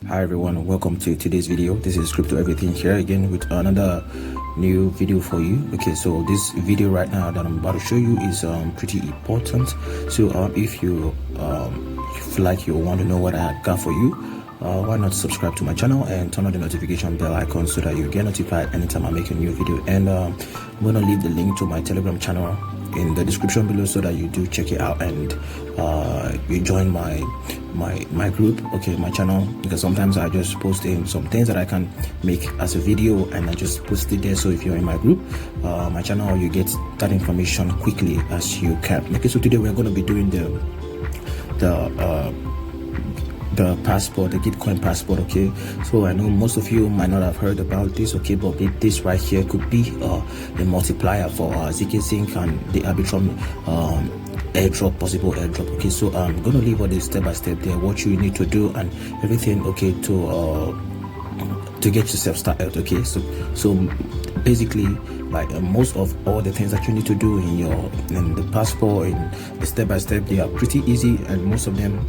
Hi everyone, welcome to today's video. This is Crypto Everything here again with another new video for you. Okay, so this video right now that I'm about to show you is pretty important. So if you feel like you want to know what I got for you, why not subscribe to my channel and turn on the notification bell icon so that you get notified anytime I make a new video. And I'm gonna leave the link to my Telegram channel in the description below so that you do check it out and you join my group, okay, my channel, because sometimes I just post in some things that I can make as a video and I just post it there. So if you're in my group, my channel, you get that information quickly as you can. Okay, so today we're going to be doing the passport, the Gitcoin Passport. Okay, so I know most of you might not have heard about this, okay, but this right here could be a multiplier for Zksync and the Arbitrum airdrop, possible airdrop. Okay, so I'm gonna leave all this step by step there, what you need to do and everything, okay, to get yourself started. Okay, so basically, like most of all the things that you need to do in the passport, in the step by step, they are pretty easy, and most of them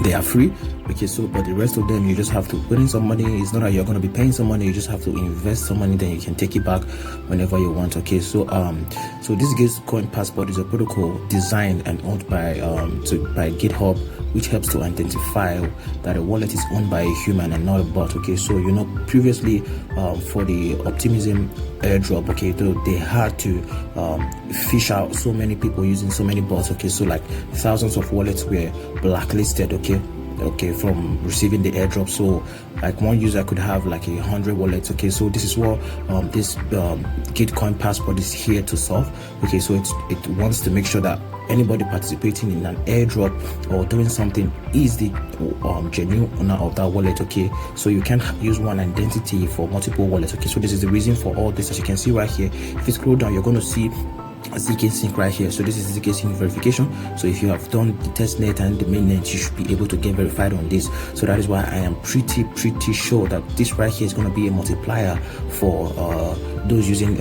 they are free. Okay, so but the rest of them you just have to put in some money. It's not that you're going to be paying some money, you just have to invest some money, then you can take it back whenever you want. Okay, so this Gitcoin Passport is a protocol designed and owned by GitHub, which helps to identify that a wallet is owned by a human and not a bot. Okay, so you know previously for the Optimism airdrop, okay, they had to fish out so many people using so many bots. Okay, so like thousands of wallets were blacklisted, okay, from receiving the airdrop. So like one user could have like 100 wallets. Okay, so this is what this Gitcoin Passport is here to solve. Okay, so it wants to make sure that anybody participating in an airdrop or doing something is the genuine owner of that wallet. Okay, so you can't use one identity for multiple wallets. Okay, so this is the reason for all this. As you can see right here, if you scroll down, you're going to see ZkSync right here. So this is Zksync verification. So if you have done the testnet and the mainnet, you should be able to get verified on this. So that is why I am pretty sure that this right here is going to be a multiplier for those using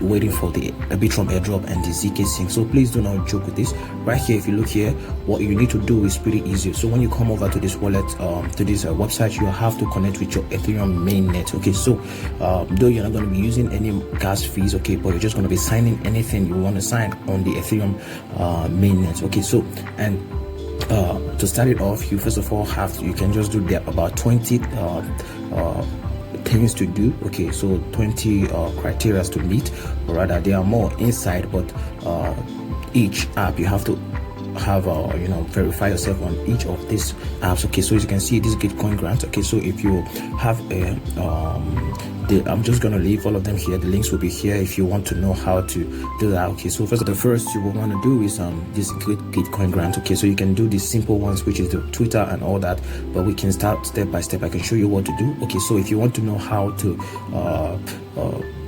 waiting for the Arbitrum airdrop and the Zksync. So please do not joke with this. Right here, if you look here, what you need to do is pretty easy. So when you come over to this wallet, to this website, you have to connect with your Ethereum mainnet. Okay, so though you're not going to be using any gas fees, okay, but you're just going to be signing anything you want to sign on the Ethereum mainnet. Okay, so and to start it off, you first of all you can just do there about 20 things to do. Okay, so 20 criteria to meet, or rather there are more inside, but each app you have to have verify yourself on each of these apps. Okay, so as you can see, this Gitcoin Grants. Okay, so if you have a I'm just gonna leave all of them here. The links will be here if you want to know how to do that. Okay, so the first you will want to do is this Gitcoin Grant. Okay, so you can do these simple ones, which is the Twitter and all that, but we can start step by step. I can show you what to do. Okay, so if you want to know how to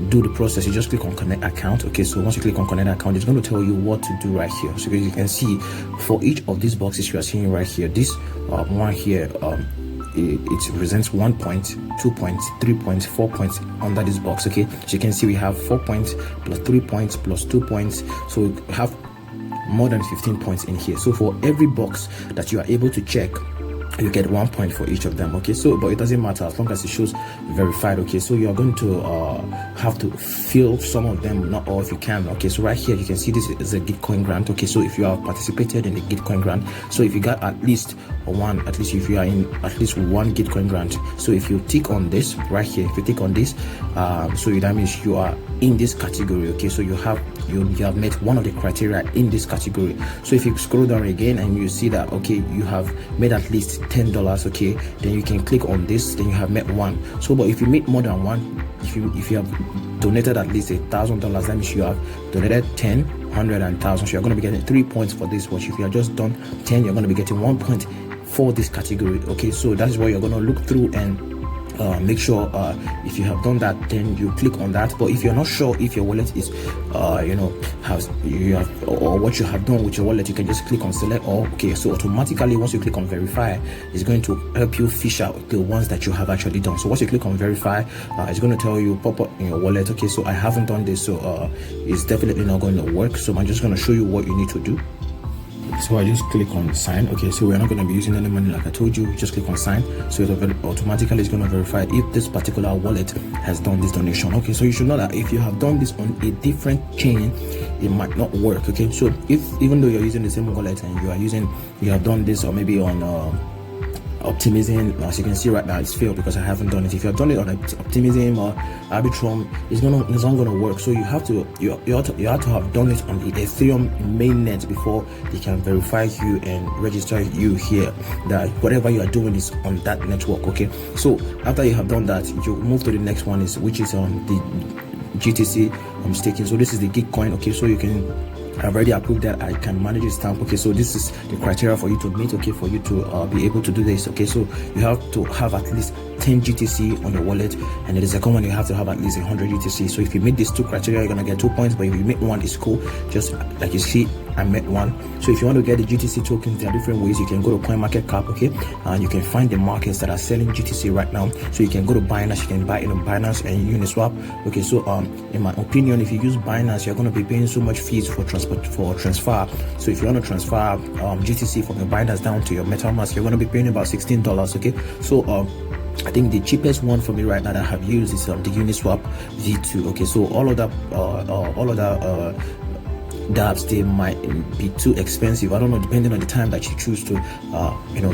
do the process, you just click on connect account. Okay, so once you click on connect account, it's going to tell you what to do right here. So you can see for each of these boxes you are seeing right here, this one here, it represents 1 point, 2 points, 3 points, 4 points under this box. Okay, so you can see we have 4 points plus 3 points plus 2 points, so we have more than 15 points in here. So for every box that you are able to check, you get 1 point for each of them. Okay, so but it doesn't matter as long as it shows verified. Okay, so you are going to have to fill some of them, not all if you can. Okay, so right here you can see this is a Gitcoin Grant. Okay, so if you have participated in the Gitcoin Grant, so if you got at least if you are in at least one Gitcoin Grant, so if you tick on this right here, if you tick on this, so that means you are in this category. Okay, so you have met one of the criteria in this category. So if you scroll down again and you see that, okay, you have made at least $10, okay, then you can click on this, then you have met one. So but if you make more than one, if you have donated at least $1,000, that means you have donated 10, 100 and 1,000, so you're going to be getting 3 points for this. But if you have just done 10, you're going to be getting 1 point for this category. Okay, so that is what you're going to look through and make sure if you have done that, then you click on that. But if you're not sure if your wallet is or what you have done with your wallet, you can just click on select all. Okay, so automatically once you click on verify, it's going to help you fish out the ones that you have actually done. So once you click on verify, it's going to tell you pop up in your wallet. Okay, so I haven't done this, so it's definitely not going to work. So I'm just going to show you what you need to do. So I just click on sign. Okay, so we're not going to be using any money like I told you. Just click on sign, so it automatically is going to verify if this particular wallet has done this donation. Okay, so you should know that if you have done this on a different chain, it might not work. Okay, so if even though you're using the same wallet and you have done this, or maybe on Optimism, as you can see right now, it's failed because I haven't done it. If you have done it on Optimism or Arbitrum, it's not gonna work. So you have to have done it on the Ethereum mainnet before they can verify you and register you here, that whatever you are doing is on that network. Okay, so after you have done that, you move to the next one, which is on the GTC staking. So this is the Gitcoin. Okay, so I've already approved that I can manage the stamp. Okay, so this is the criteria for you to meet. Okay, for you to be able to do this. Okay, so you have to have at least 10 GTC on your wallet, and the second one you have to have at least 100 GTC. So if you meet these two criteria, you're gonna get 2 points, but if you meet one, it's cool. Just like you see, I met one. So if you want to get the GTC tokens, there are different ways. You can go to CoinMarketCap, okay, and you can find the markets that are selling GTC right now. So you can go to Binance, you can buy it on Binance and Uniswap. Okay, so in my opinion, if you use Binance, you're going to be paying so much fees for transfer. So if you want to transfer GTC from your Binance down to your MetaMask, you're going to be paying about $16. Okay, so I think the cheapest one for me right now that I have used is the Uniswap V2. Okay, so all of that dApps, they might be too expensive. I don't know, depending on the time that you choose to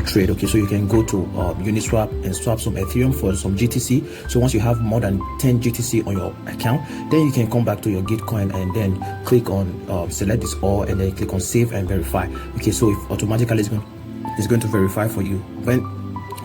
trade. Okay, so you can go to Uniswap and swap some Ethereum for some GTC. So once you have more than 10 GTC on your account, then you can come back to your Gitcoin and then click on select this all, and then click on save and verify. Okay, so if automatically it's going to verify for you.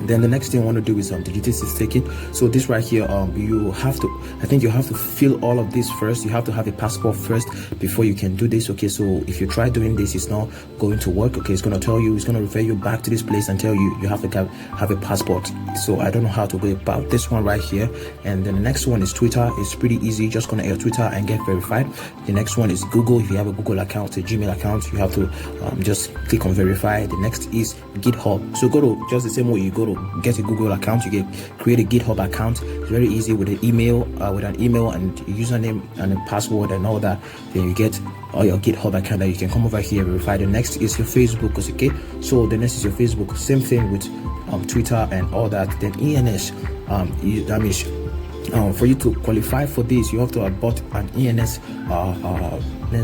Then the next thing I want to do is the GTC staking. So this right here, you have to fill all of this first. You have to have a passport first before you can do this. Okay, so if you try doing this, it's not going to work. Okay, it's going to refer you back to this place and tell you have to have a passport. So I don't know how to go about this one right here. And then the next one is Twitter. It's pretty easy. Just connect your Twitter and get verified. The next one is Google. If you have a Google account, a Gmail account, you have to just click on verify. The next is GitHub. So go to just the same way you go to get a Google account, you create a GitHub account. It's very easy with an email and username and a password and all that. Then you get all your GitHub account that you can come over here verify. The next is your Facebook. Okay, so the next is your Facebook. Same thing with Twitter and all that. Then ENS, that means for you to qualify for this, you have to have bought an ENS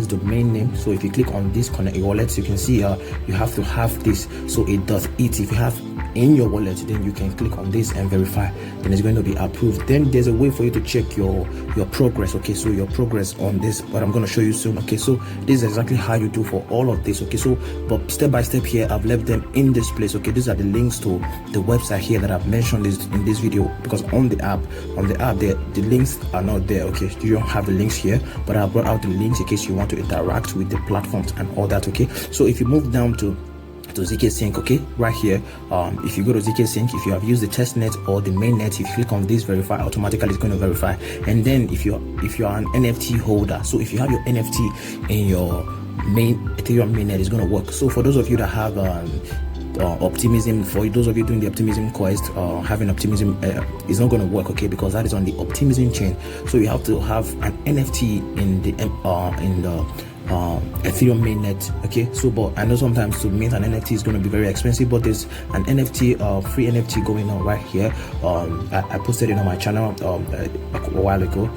domain name. So if you click on this connect your wallets, you can see you have to have this. So it does it. If you have in your wallet, then you can click on this and verify, then it's going to be approved. Then there's a way for you to check your progress. Okay, so your progress on this, but I'm going to show you soon. Okay, so this is exactly how you do for all of this. Okay, so but step by step here, I've left them in this place. Okay, these are the links to the website here that I've mentioned in this video, because on the app the links are not there. Okay, you don't have the links here, but I brought out the links in case you want to interact with the platforms and all that. Okay, so if you move down to ZkSync, okay, right here, if you go to ZkSync, if you have used the testnet or the mainnet, if you click on this verify, automatically it's going to verify. And then if you're an NFT holder, so if you have your NFT in your main Ethereum mainnet, it's going to work. So for those of you that have Optimism, for those of you doing the Optimism quest, having Optimism is not going to work, okay, because that is on the Optimism chain. So you have to have an NFT in the Ethereum mainnet. Okay, so but I know sometimes to mint an NFT is going to be very expensive, but there's an NFT free NFT going on right here. I posted it on my channel a while ago.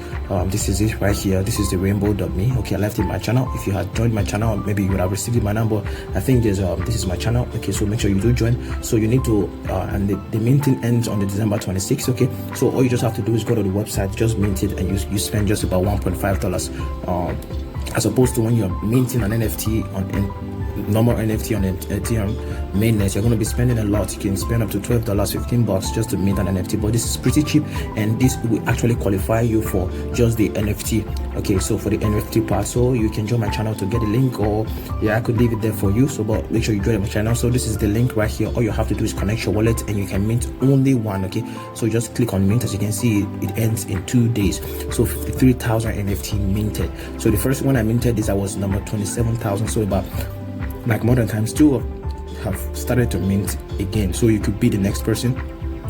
This is it right here. This is the rainbow.me. Okay, I left it in my channel. If you had joined my channel, maybe you would have received it by now, but I think there's this is my channel. Okay, so make sure you do join. So you need to and the minting ends on the December 26th. Okay, so all you just have to do is go to the website, just mint it, and you spend just about $1.5 as opposed to when you're minting an NFT on normal NFT on Ethereum mainnet, you're going to be spending a lot. You can spend up to $12, $15 just to mint an NFT, but this is pretty cheap, and this will actually qualify you for just the NFT. Okay, so for the NFT part, so you can join my channel to get a link, or I could leave it there for you. So but make sure you join my channel. So this is the link right here. All you have to do is connect your wallet, and you can mint only one. Okay, so just click on mint. As you can see, it ends in 2 days. So 53,000 NFT minted. So the first one I minted this, I was number 27,000. So about like more than times 2 have started to mint again. So you could be the next person.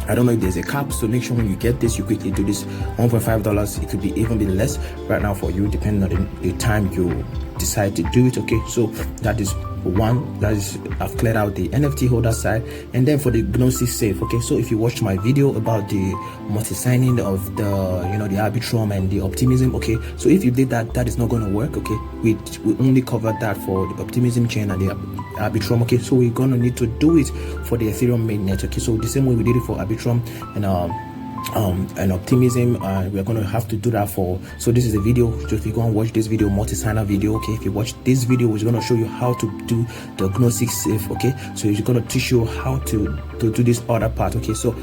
I don't know if there's a cap, so make sure when you get this, you quickly do this. $1.5. It could be even less right now for you, depending on the time you decide to do it. Okay, so that is one. That is, I've cleared out the NFT holder side. And then for the Gnosis safe, okay, so if you watched my video about the multi-signing of the the Arbitrum and the Optimism, okay, so if you did that, that is not going to work. Okay, we only covered that for the Optimism chain and the Arbitrum. Okay, so we're gonna need to do it for the Ethereum mainnet. Okay, so the same way we did it for Arbitrum and Optimism, we're going to have to do that for. So this is a video. So if you go and watch this video, multi-signer video, okay, if you watch this video, it's going to show you how to do the Gnosis safe. Okay, so it's going to teach you how to do this other part. Okay, so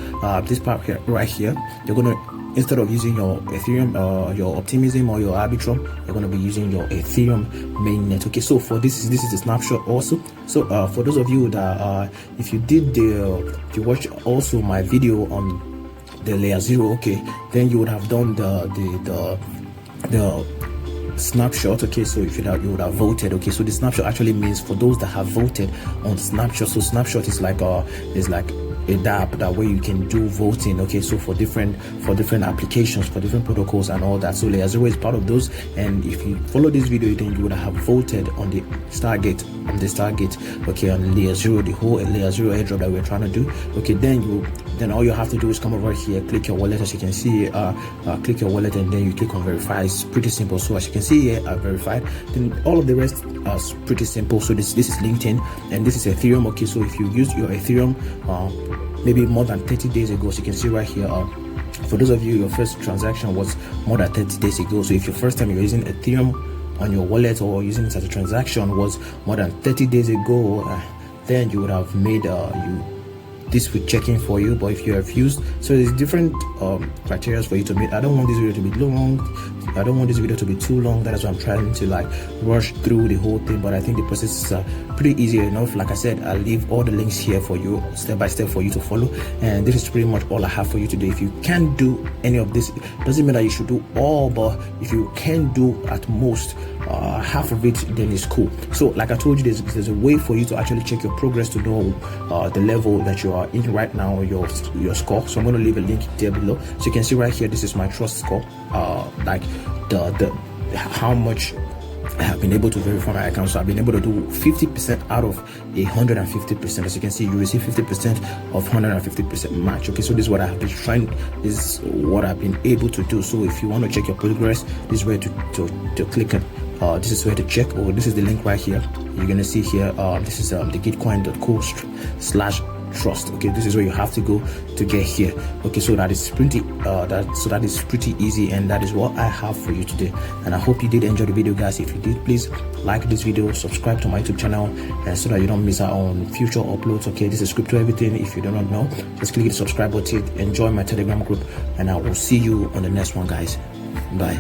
this part here, right here, you're going to, instead of using your Ethereum, your Optimism or your Arbitrum, you're going to be using your Ethereum mainnet. Okay, so for this is a snapshot also. So for those of you that if you watched also my video on the layer 0, okay, then you would have done the snapshot. Okay, so if you would have voted. Okay, so the snapshot actually means for those that have voted on snapshot. So snapshot is like a dApp that way you can do voting. Okay, so for different applications, for different protocols and all that. So layer 0 is part of those, and if you follow this video, then you would have voted on the Stargate, okay, on layer 0, the whole layer 0 airdrop that we're trying to do. Okay, then all you have to do is come over here, click your wallet. As you can see, click your wallet, and then you click on verify. It's pretty simple. So as you can see here, I've verified. Then all of the rest is pretty simple. So this is LinkedIn, and this is Ethereum. Okay, so if you use your Ethereum maybe more than 30 days ago, so you can see right here, for those of you, your first transaction was more than 30 days ago. So if your first time you're using Ethereum on your wallet or using it as a transaction was more than 30 days ago, then you would have made this with checking for you. But if you have used, so there's different criteria for you to meet. I don't want this video to be long. I don't want this video to be too long. That is why I'm trying to like rush through the whole thing. But I think the process is pretty easy enough. Like I said, I'll leave all the links here for you, step by step, for you to follow. And this is pretty much all I have for you today. If you can't do any of this, it doesn't mean that you should do all, but if you can do at most half of it, then it's cool. So like I told you, there's a way for you to actually check your progress to know the level that you are in right now, your score. So I'm going to leave a link there below, so you can see right here, this is my trust score, like the how much I have been able to verify my account. So I've been able to do 50% out of 150%. As you can see, you receive 50% of 150% match. Okay, so this is what I have been trying. This is what I've been able to do. So if you want to check your progress, this is where to click on. This is where to check, or this is the link right here. You're gonna see here. This is the gitcoin.co/trust. Okay, this is where you have to go to get here. Okay, so that is pretty that is pretty easy, and that is what I have for you today. And I hope you did enjoy the video, guys. If you did, please like this video, subscribe to my YouTube channel, and so that you don't miss out on future uploads. Okay, this is Crypto Everything. If you do not know, just click the subscribe button, enjoy my Telegram group, and I will see you on the next one, guys. Bye.